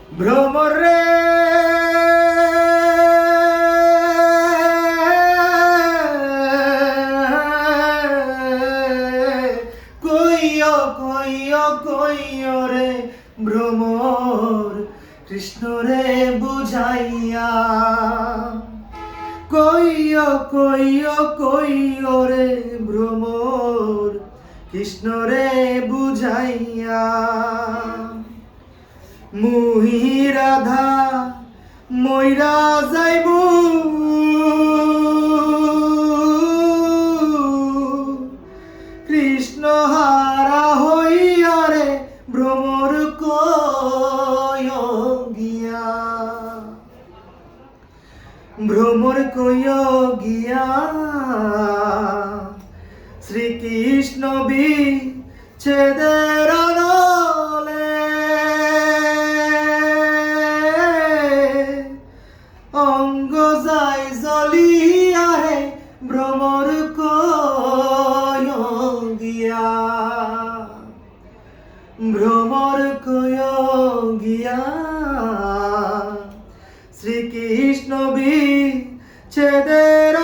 ভ্রমরে কইও কইও কইও রে ভ্রমর কৃষ্ণ রে বুঝাইয়া কইও কইও কইও রে ভ্রমর কৃষ্ণ রে বুঝাইয়া মুহি রাধা মইরা যাইব কৃষ্ণ হারা হইয়া রে ভ্রমর কয় গিয়া ভ্রমর কয় গিয়া শ্রীকৃষ্ণ বিচ্ছেদের নলে অঙ্গ যাই জ্বলিয়া রে ভ্রমর কয় গিয়া ভ্রমর কয় গিয়া শ্রীকৃষ্ণ বিচ্ছেদের